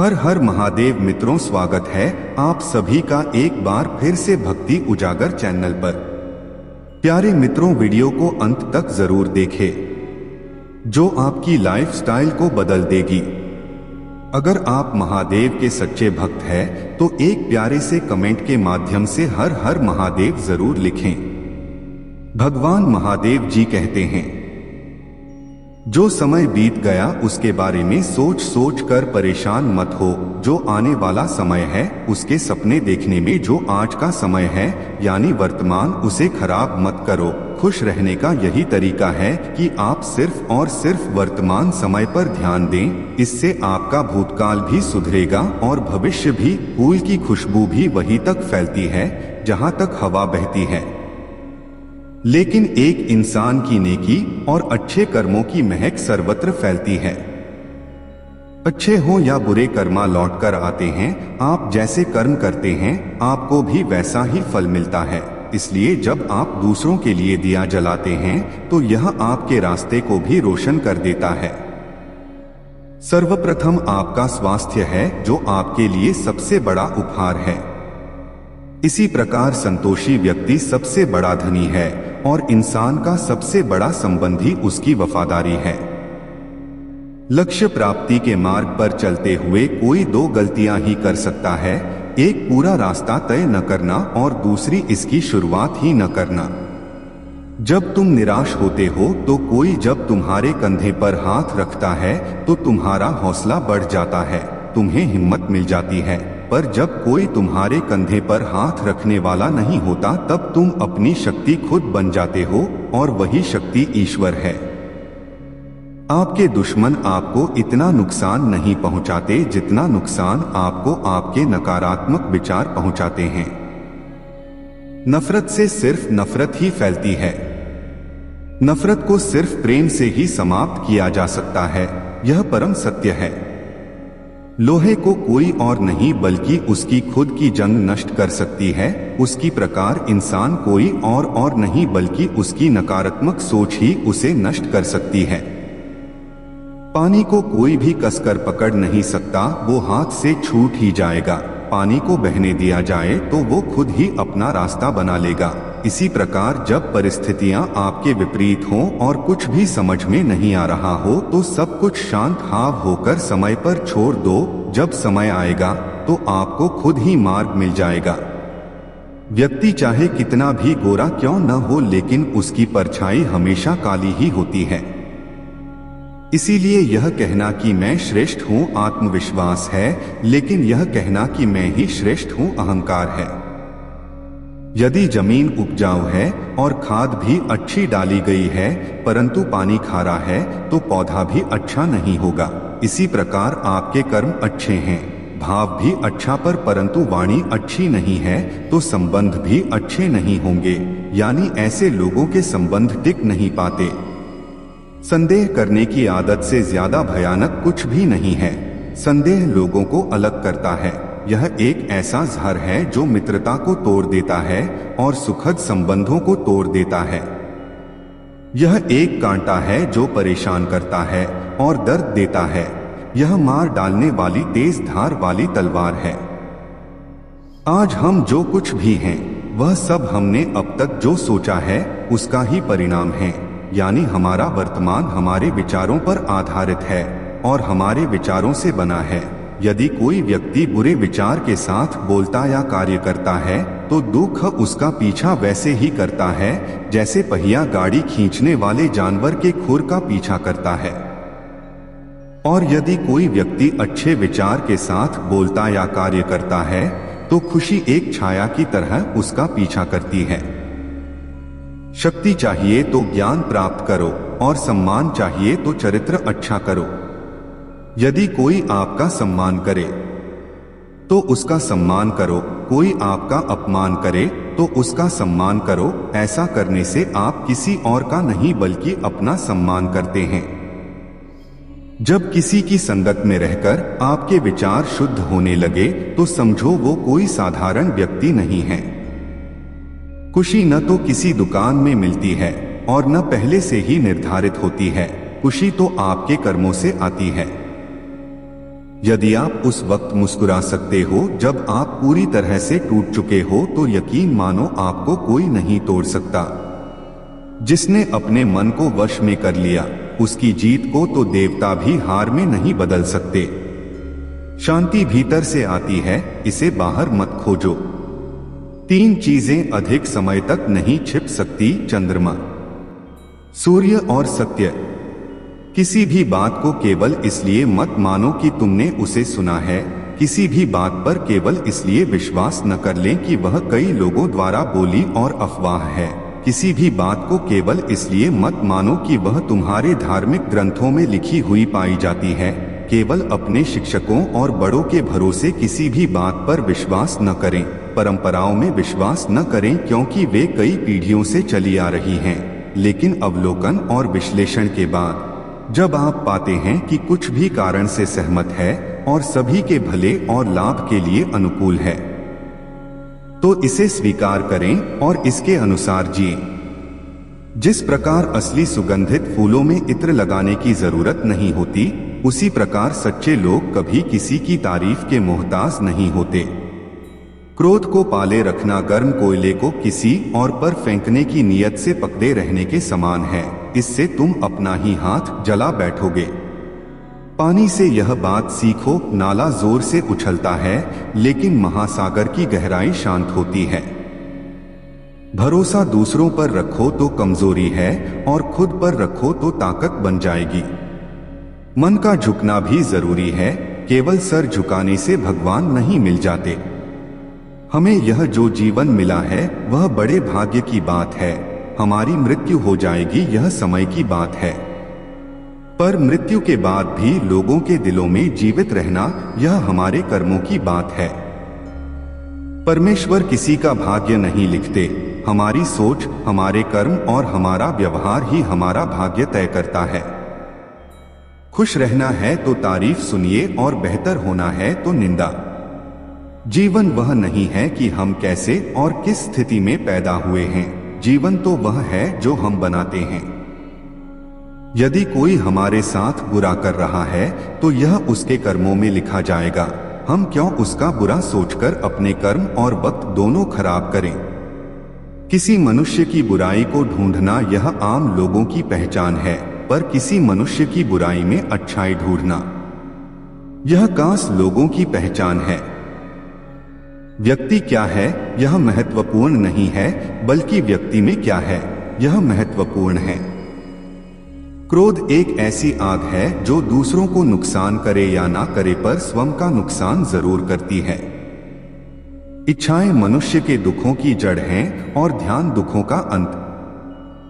हर हर महादेव मित्रों, स्वागत है आप सभी का एक बार फिर से भक्ति उजागर चैनल पर। प्यारे मित्रों, वीडियो को अंत तक जरूर देखें जो आपकी लाइफस्टाइल को बदल देगी। अगर आप महादेव के सच्चे भक्त हैं तो एक प्यारे से कमेंट के माध्यम से हर हर महादेव जरूर लिखें। भगवान महादेव जी कहते हैं, जो समय बीत गया उसके बारे में सोच सोच कर परेशान मत हो। जो आने वाला समय है उसके सपने देखने में जो आज का समय है यानी वर्तमान, उसे खराब मत करो। खुश रहने का यही तरीका है कि आप सिर्फ और सिर्फ वर्तमान समय पर ध्यान दें। इससे आपका भूतकाल भी सुधरेगा और भविष्य भी। फूल की खुशबू भी वहीं तक फैलती है जहां तक हवा बहती है, लेकिन एक इंसान की नेकी और अच्छे कर्मों की महक सर्वत्र फैलती है। अच्छे हो या बुरे कर्मा लौट कर आते हैं। आप जैसे कर्म करते हैं आपको भी वैसा ही फल मिलता है। इसलिए जब आप दूसरों के लिए दिया जलाते हैं तो यह आपके रास्ते को भी रोशन कर देता है। सर्वप्रथम आपका स्वास्थ्य है जो आपके लिए सबसे बड़ा उपहार है। इसी प्रकार संतोषी व्यक्ति सबसे बड़ा धनी है और इंसान का सबसे बड़ा संबंधी उसकी वफादारी है। लक्ष्य प्राप्ति के मार्ग पर चलते हुए कोई दो गलतियां ही कर सकता है। एक, पूरा रास्ता तय न करना और दूसरी, इसकी शुरुआत ही न करना। जब तुम निराश होते हो तो कोई जब तुम्हारे कंधे पर हाथ रखता है तो तुम्हारा हौसला बढ़ जाता है, तुम्हें हिम्मत मिल जाती है। पर जब कोई तुम्हारे कंधे पर हाथ रखने वाला नहीं होता तब तुम अपनी शक्ति खुद बन जाते हो और वही शक्ति ईश्वर है। आपके दुश्मन आपको इतना नुकसान नहीं पहुंचाते जितना नुकसान आपको आपके नकारात्मक विचार पहुंचाते हैं। नफरत से सिर्फ नफरत ही फैलती है। नफरत को सिर्फ प्रेम से ही समाप्त किया जा सकता है, यह परम सत्य है। लोहे को कोई और नहीं बल्कि उसकी खुद की जंग नष्ट कर सकती है। उसकी प्रकार इंसान कोई और नहीं बल्कि उसकी नकारात्मक सोच ही उसे नष्ट कर सकती है। पानी को कोई भी कसकर पकड़ नहीं सकता, वो हाथ से छूट ही जाएगा। पानी को बहने दिया जाए तो वो खुद ही अपना रास्ता बना लेगा। इसी प्रकार जब परिस्थितियां आपके विपरीत हों और कुछ भी समझ में नहीं आ रहा हो तो सब कुछ शांत हाव होकर समय पर छोड़ दो। जब समय आएगा तो आपको खुद ही मार्ग मिल जाएगा। व्यक्ति चाहे कितना भी गोरा क्यों न हो, लेकिन उसकी परछाई हमेशा काली ही होती है। इसीलिए यह कहना कि मैं श्रेष्ठ हूँ आत्मविश्वास है, लेकिन यह कहना कि मैं ही श्रेष्ठ हूँ अहंकार है। यदि जमीन उपजाऊ है और खाद भी अच्छी डाली गई है परंतु पानी खारा है तो पौधा भी अच्छा नहीं होगा। इसी प्रकार आपके कर्म अच्छे हैं, भाव भी अच्छा परंतु वाणी अच्छी नहीं है तो संबंध भी अच्छे नहीं होंगे, यानी ऐसे लोगों के संबंध टिक नहीं पाते। संदेह करने की आदत से ज्यादा भयानक कुछ भी नहीं है। संदेह लोगों को अलग करता है। यह एक ऐसा जहर है जो मित्रता को तोड़ देता है और सुखद संबंधों को तोड़ देता है। यह एक कांटा है जो परेशान करता है और दर्द देता है। यह मार डालने वाली तेज धार वाली तलवार है। आज हम जो कुछ भी हैं वह सब हमने अब तक जो सोचा है उसका ही परिणाम है, यानी हमारा वर्तमान हमारे विचारों पर आधारित है और हमारे विचारों से बना है। यदि कोई व्यक्ति बुरे विचार के साथ बोलता या कार्य करता है तो दुख उसका पीछा वैसे ही करता है जैसे पहिया गाड़ी खींचने वाले जानवर के खुर का पीछा करता है। और यदि कोई व्यक्ति अच्छे विचार के साथ बोलता या कार्य करता है तो खुशी एक छाया की तरह उसका पीछा करती है। शक्ति चाहिए तो ज्ञान प्राप्त करो और सम्मान चाहिए तो चरित्र अच्छा करो। यदि कोई आपका सम्मान करे तो उसका सम्मान करो, कोई आपका अपमान करे तो उसका सम्मान करो। ऐसा करने से आप किसी और का नहीं बल्कि अपना सम्मान करते हैं। जब किसी की संगत में रहकर आपके विचार शुद्ध होने लगे तो समझो वो कोई साधारण व्यक्ति नहीं है। खुशी न तो किसी दुकान में मिलती है और न पहले से ही निर्धारित होती है। खुशी तो आपके कर्मों से आती है। यदि आप उस वक्त मुस्कुरा सकते हो जब आप पूरी तरह से टूट चुके हो, तो यकीन मानो आपको कोई नहीं तोड़ सकता। जिसने अपने मन को वश में कर लिया, उसकी जीत को तो देवता भी हार में नहीं बदल सकते। शांति भीतर से आती है, इसे बाहर मत खोजो। 3 चीजें अधिक समय तक नहीं छिप सकती: चंद्रमा, सूर्य और सत्य। किसी भी बात को केवल इसलिए मत मानो कि तुमने उसे सुना है। किसी भी बात पर केवल इसलिए विश्वास न कर लें कि वह कई लोगों द्वारा बोली और अफवाह है। किसी भी बात को केवल इसलिए मत मानो कि वह तुम्हारे धार्मिक ग्रंथों में लिखी हुई पाई जाती है। केवल अपने शिक्षकों और बड़ों के भरोसे किसी भी बात पर विश्वास न करें। परंपराओं में विश्वास न करें, क्योंकि वे कई पीढ़ियों से चली आ रही हैं। लेकिन अवलोकन और विश्लेषण के बाद जब आप पाते हैं कि कुछ भी कारण से सहमत है और सभी के भले और लाभ के लिए अनुकूल है, तो इसे स्वीकार करें और इसके अनुसार जिएं। जिस प्रकार असली सुगंधित फूलों में इत्र लगाने की जरूरत नहीं होती, उसी प्रकार सच्चे लोग कभी किसी की तारीफ के मोहताज नहीं होते। क्रोध को पाले रखना गर्म कोयले को किसी और पर फेंकने की नीयत से पकड़े रहने के समान है। इससे तुम अपना ही हाथ जला बैठोगे। पानी से यह बात सीखो, नाला जोर से उछलता है लेकिन महासागर की गहराई शांत होती है। भरोसा दूसरों पर रखो तो कमजोरी है और खुद पर रखो तो ताकत बन जाएगी। मन का झुकना भी जरूरी है, केवल सर झुकाने से भगवान नहीं मिल जाते। हमें यह जो जीवन मिला है वह बड़े भाग्य की बात है। हमारी मृत्यु हो जाएगी, यह समय की बात है, पर मृत्यु के बाद भी लोगों के दिलों में जीवित रहना यह हमारे कर्मों की बात है। परमेश्वर किसी का भाग्य नहीं लिखते। हमारी सोच, हमारे कर्म और हमारा व्यवहार ही हमारा भाग्य तय करता है। खुश रहना है तो तारीफ सुनिए और बेहतर होना है तो निंदा। जीवन वह नहीं है कि हम कैसे और किस स्थिति में पैदा हुए हैं। जीवन तो वह है जो हम बनाते हैं। यदि कोई हमारे साथ बुरा कर रहा है तो यह उसके कर्मों में लिखा जाएगा। हम क्यों उसका बुरा सोचकर अपने कर्म और वक्त दोनों खराब करें। किसी मनुष्य की बुराई को ढूंढना यह आम लोगों की पहचान है, पर किसी मनुष्य की बुराई में अच्छाई ढूंढना यह खास लोगों की पहचान है। व्यक्ति क्या है यह महत्वपूर्ण नहीं है, बल्कि व्यक्ति में क्या है यह महत्वपूर्ण है। क्रोध एक ऐसी आग है जो दूसरों को नुकसान करे या ना करे पर स्वयं का नुकसान जरूर करती है। इच्छाएं मनुष्य के दुखों की जड़ हैं और ध्यान दुखों का अंत।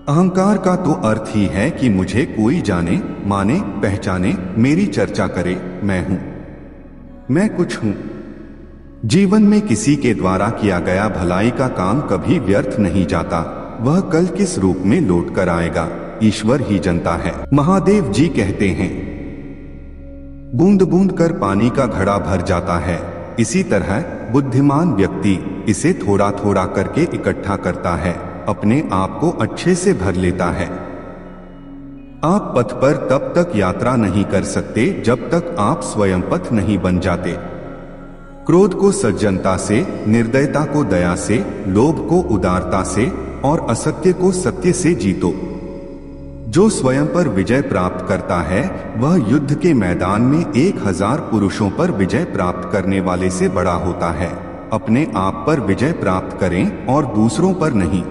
अहंकार का तो अर्थ ही है कि मुझे कोई जाने, माने, पहचाने, मेरी चर्चा करे, मैं हूं, मैं कुछ हूं। जीवन में किसी के द्वारा किया गया भलाई का काम कभी व्यर्थ नहीं जाता। वह कल किस रूप में लौट कर आएगा, ईश्वर ही जानता है। महादेव जी कहते हैं, बूंद बूंद कर पानी का घड़ा भर जाता है, इसी तरह बुद्धिमान व्यक्ति इसे थोड़ा थोड़ा करके इकट्ठा करता है, अपने आप को अच्छे से भर लेता है। आप पथ पर तब तक यात्रा नहीं कर सकते जब तक आप स्वयं पथ नहीं बन जाते। क्रोध को सज्जनता से, निर्दयता को दया से, लोभ को उदारता से और असत्य को सत्य से जीतो। जो स्वयं पर विजय प्राप्त करता है वह युद्ध के मैदान में 1000 पुरुषों पर विजय प्राप्त करने वाले से बड़ा होता है। अपने आप पर विजय प्राप्त करें और दूसरों पर नहीं।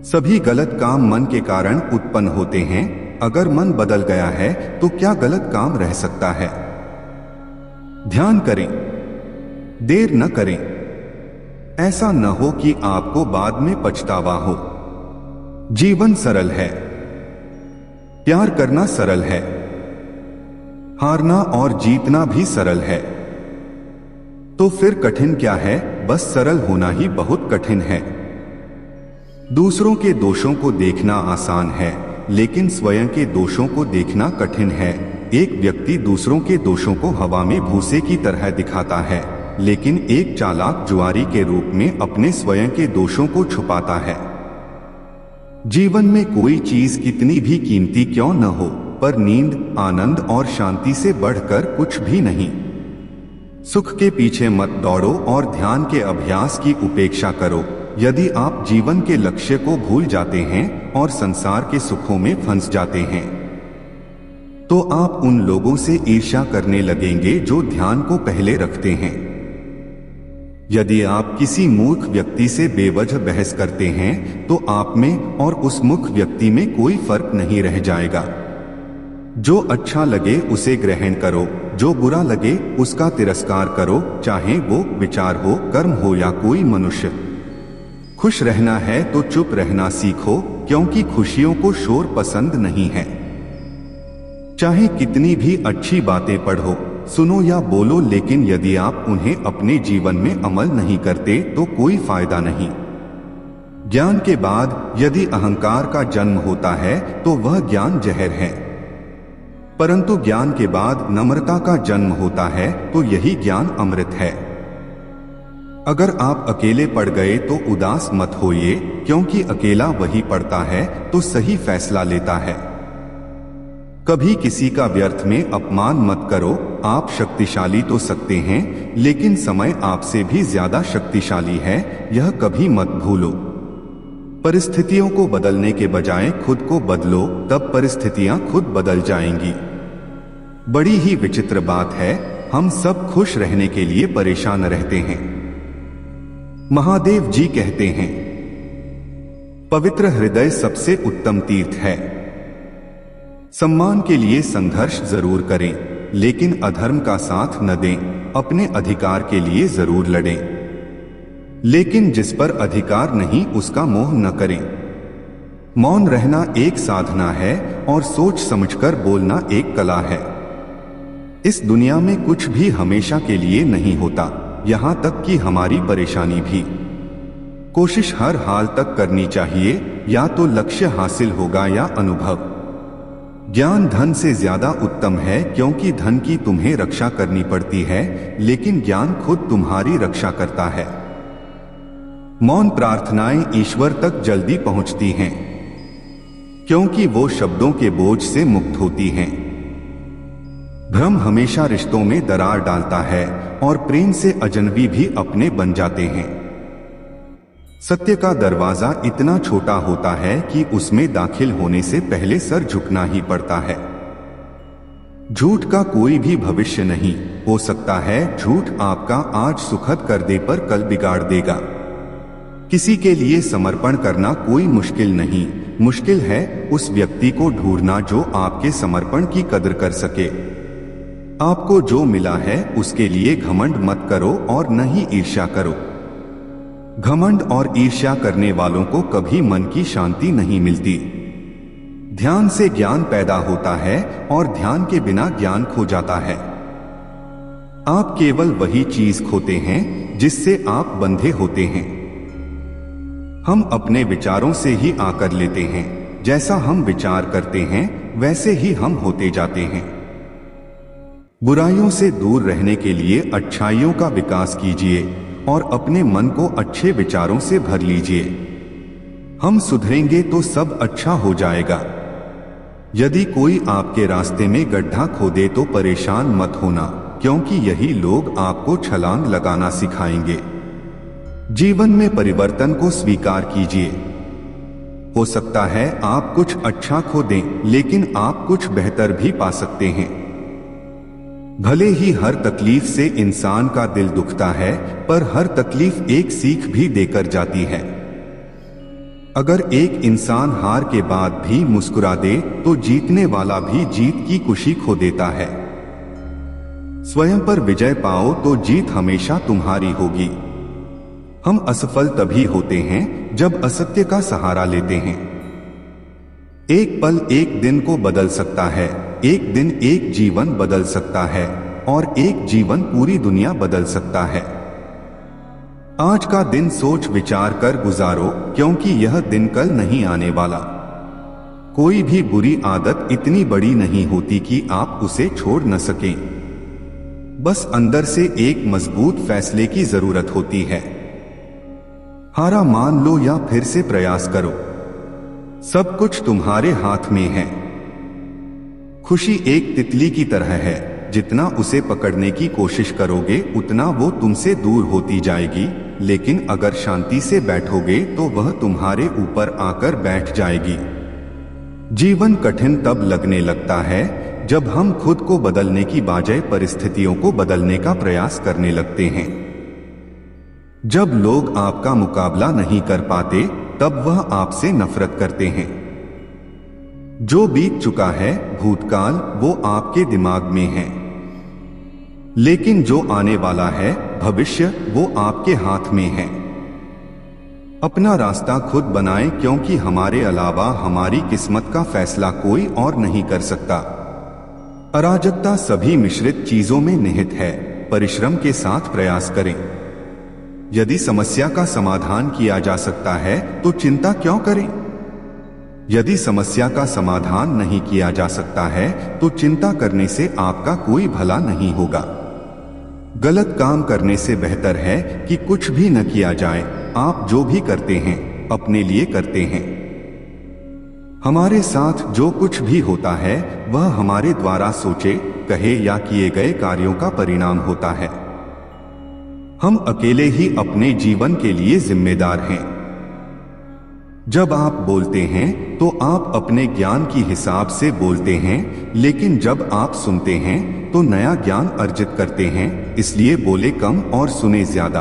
सभी गलत काम मन के कारण उत्पन्न होते हैं। अगर मन बदल गया है तो क्या गलत काम रह सकता है। ध्यान करें, देर न करें। ऐसा न हो कि आपको बाद में पछतावा हो। जीवन सरल है, प्यार करना सरल है, हारना और जीतना भी सरल है। तो फिर कठिन क्या है, बस सरल होना ही बहुत कठिन है। दूसरों के दोषों को देखना आसान है, लेकिन स्वयं के दोषों को देखना कठिन है। एक व्यक्ति दूसरों के दोषों को हवा में भूसे की तरह दिखाता है, लेकिन एक चालाक जुआरी के रूप में अपने स्वयं के दोषों को छुपाता है। जीवन में कोई चीज कितनी भी कीमती क्यों न हो, पर नींद, आनंद और शांति से बढ़कर कुछ भी नहीं। सुख के पीछे मत दौड़ो और ध्यान के अभ्यास की उपेक्षा करो। यदि आप जीवन के लक्ष्य को भूल जाते हैं और संसार के सुखों में फंस जाते हैं, तो आप उन लोगों से ईर्ष्या करने लगेंगे जो ध्यान को पहले रखते हैं। यदि आप किसी मूर्ख व्यक्ति से बेवजह बहस करते हैं, तो आप में और उस मूर्ख व्यक्ति में कोई फर्क नहीं रह जाएगा। जो अच्छा लगे उसे ग्रहण करो, जो बुरा लगे उसका तिरस्कार करो, चाहे वो विचार हो, कर्म हो या कोई मनुष्य। खुश रहना है तो चुप रहना सीखो, क्योंकि खुशियों को शोर पसंद नहीं है। चाहे कितनी भी अच्छी बातें पढ़ो, सुनो या बोलो, लेकिन यदि आप उन्हें अपने जीवन में अमल नहीं करते तो कोई फायदा नहीं। ज्ञान के बाद यदि अहंकार का जन्म होता है तो वह ज्ञान जहर है, परंतु ज्ञान के बाद नम्रता का जन्म होता है तो यही ज्ञान अमृत है। अगर आप अकेले पड़ गए तो उदास मत होइए, क्योंकि अकेला वही पड़ता है तो सही फैसला लेता है। कभी किसी का व्यर्थ में अपमान मत करो। आप शक्तिशाली तो सकते हैं, लेकिन समय आपसे भी ज्यादा शक्तिशाली है, यह कभी मत भूलो। परिस्थितियों को बदलने के बजाय खुद को बदलो, तब परिस्थितियां खुद बदल जाएंगी। बड़ी ही विचित्र बात है, हम सब खुश रहने के लिए परेशान रहते हैं। महादेव जी कहते हैं, पवित्र हृदय सबसे उत्तम तीर्थ है। सम्मान के लिए संघर्ष जरूर करें, लेकिन अधर्म का साथ न दें। अपने अधिकार के लिए जरूर लड़ें, लेकिन जिस पर अधिकार नहीं उसका मोह न करें। मौन रहना एक साधना है और सोच समझकर बोलना एक कला है। इस दुनिया में कुछ भी हमेशा के लिए नहीं होता, यहां तक कि हमारी परेशानी भी। कोशिश हर हाल तक करनी चाहिए, या तो लक्ष्य हासिल होगा या अनुभव। ज्ञान धन से ज्यादा उत्तम है, क्योंकि धन की तुम्हें रक्षा करनी पड़ती है, लेकिन ज्ञान खुद तुम्हारी रक्षा करता है। मौन प्रार्थनाएं ईश्वर तक जल्दी पहुंचती हैं, क्योंकि वो शब्दों के बोझ से मुक्त होती हैं। भ्रम हमेशा रिश्तों में दरार डालता है और प्रेम से अजनबी भी अपने बन जाते हैं। सत्य का दरवाजा इतना छोटा होता है कि उसमें दाखिल होने से पहले सर झुकना ही पड़ता है। झूठ का कोई भी भविष्य नहीं हो सकता है। झूठ आपका आज सुखद कर दे पर कल बिगाड़ देगा। किसी के लिए समर्पण करना कोई मुश्किल नहीं, मुश्किल है उस व्यक्ति को ढूंढना जो आपके समर्पण की कदर कर सके। आपको जो मिला है उसके लिए घमंड मत करो और न ही ईर्ष्या करो। घमंड और ईर्ष्या करने वालों को कभी मन की शांति नहीं मिलती। ध्यान से ज्ञान पैदा होता है और ध्यान के बिना ज्ञान खो जाता है। आप केवल वही चीज खोते हैं जिससे आप बंधे होते हैं। हम अपने विचारों से ही आकर लेते हैं। जैसा हम विचार करते हैं वैसे ही हम होते जाते हैं। बुराइयों से दूर रहने के लिए अच्छाइयों का विकास कीजिए और अपने मन को अच्छे विचारों से भर लीजिए। हम सुधरेंगे तो सब अच्छा हो जाएगा। यदि कोई आपके रास्ते में गड्ढा खोदे तो परेशान मत होना, क्योंकि यही लोग आपको छलांग लगाना सिखाएंगे। जीवन में परिवर्तन को स्वीकार कीजिए। हो सकता है आप कुछ अच्छा खो दें, लेकिन आप कुछ बेहतर भी पा सकते हैं। भले ही हर तकलीफ से इंसान का दिल दुखता है, पर हर तकलीफ एक सीख भी देकर जाती है। अगर एक इंसान हार के बाद भी मुस्कुरा दे तो जीतने वाला भी जीत की खुशी खो देता है। स्वयं पर विजय पाओ तो जीत हमेशा तुम्हारी होगी। हम असफल तभी होते हैं जब असत्य का सहारा लेते हैं। एक पल एक दिन को बदल सकता है, एक दिन एक जीवन बदल सकता है और एक जीवन पूरी दुनिया बदल सकता है। आज का दिन सोच विचार कर गुजारो, क्योंकि यह दिन कल नहीं आने वाला। कोई भी बुरी आदत इतनी बड़ी नहीं होती कि आप उसे छोड़ न सकें। बस अंदर से एक मजबूत फैसले की जरूरत होती है। हारा मान लो या फिर से प्रयास करो, सब कुछ तुम्हारे हाथ में है। खुशी एक तितली की तरह है, जितना उसे पकड़ने की कोशिश करोगे उतना वो तुमसे दूर होती जाएगी, लेकिन अगर शांति से बैठोगे तो वह तुम्हारे ऊपर आकर बैठ जाएगी। जीवन कठिन तब लगने लगता है जब हम खुद को बदलने की बजाय परिस्थितियों को बदलने का प्रयास करने लगते हैं। जब लोग आपका मुकाबला नहीं कर पाते तब वह आपसे नफरत करते हैं। जो बीत चुका है भूतकाल वो आपके दिमाग में है, लेकिन जो आने वाला है भविष्य वो आपके हाथ में है। अपना रास्ता खुद बनाएं, क्योंकि हमारे अलावा हमारी किस्मत का फैसला कोई और नहीं कर सकता। अराजकता सभी मिश्रित चीजों में निहित है। परिश्रम के साथ प्रयास करें। यदि समस्या का समाधान किया जा सकता है तो चिंता क्यों करें? यदि समस्या का समाधान नहीं किया जा सकता है तो चिंता करने से आपका कोई भला नहीं होगा। गलत काम करने से बेहतर है कि कुछ भी न किया जाए। आप जो भी करते हैं अपने लिए करते हैं। हमारे साथ जो कुछ भी होता है वह हमारे द्वारा सोचे, कहे या किए गए कार्यों का परिणाम होता है। हम अकेले ही अपने जीवन के लिए जिम्मेदार हैं। जब आप बोलते हैं तो आप अपने ज्ञान की हिसाब से बोलते हैं, लेकिन जब आप सुनते हैं तो नया ज्ञान अर्जित करते हैं। इसलिए बोले कम और सुने ज्यादा।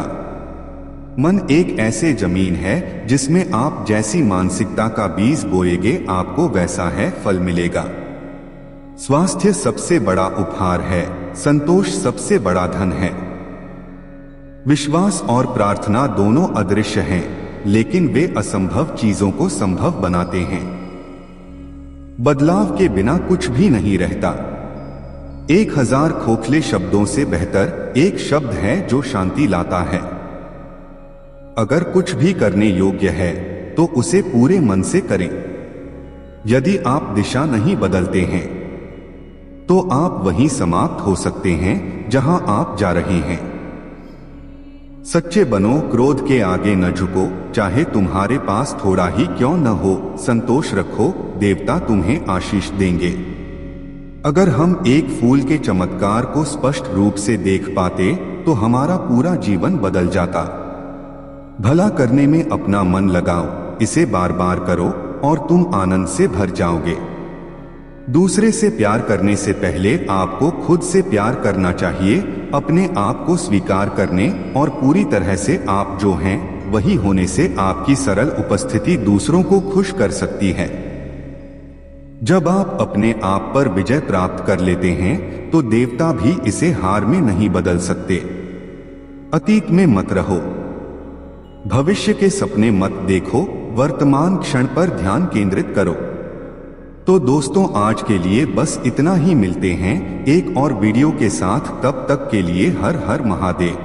मन एक ऐसे जमीन है जिसमें आप जैसी मानसिकता का बीज बोएगे आपको वैसा है फल मिलेगा। स्वास्थ्य सबसे बड़ा उपहार है, संतोष सबसे बड़ा धन है। विश्वास और प्रार्थना दोनों अदृश्य हैं, लेकिन वे असंभव चीजों को संभव बनाते हैं। बदलाव के बिना कुछ भी नहीं रहता। 1000 खोखले शब्दों से बेहतर एक शब्द है जो शांति लाता है। अगर कुछ भी करने योग्य है तो उसे पूरे मन से करें। यदि आप दिशा नहीं बदलते हैं तो आप वहीं समाप्त हो सकते हैं जहां आप जा रहे हैं। सच्चे बनो, क्रोध के आगे न झुको, चाहे तुम्हारे पास थोड़ा ही क्यों न हो। संतोष रखो, देवता तुम्हें आशीष देंगे। अगर हम एक फूल के चमत्कार को स्पष्ट रूप से देख पाते तो हमारा पूरा जीवन बदल जाता। भला करने में अपना मन लगाओ, इसे बार बार करो और तुम आनंद से भर जाओगे। दूसरे से प्यार करने से पहले आपको खुद से प्यार करना चाहिए। अपने आप को स्वीकार करने और पूरी तरह से आप जो हैं वही होने से आपकी सरल उपस्थिति दूसरों को खुश कर सकती है। जब आप अपने आप पर विजय प्राप्त कर लेते हैं तो देवता भी इसे हार में नहीं बदल सकते। अतीत में मत रहो, भविष्य के सपने मत देखो, वर्तमान क्षण पर ध्यान केंद्रित करो। तो दोस्तों आज के लिए बस इतना ही। मिलते हैं एक और वीडियो के साथ, तब तक के लिए हर हर महादेव।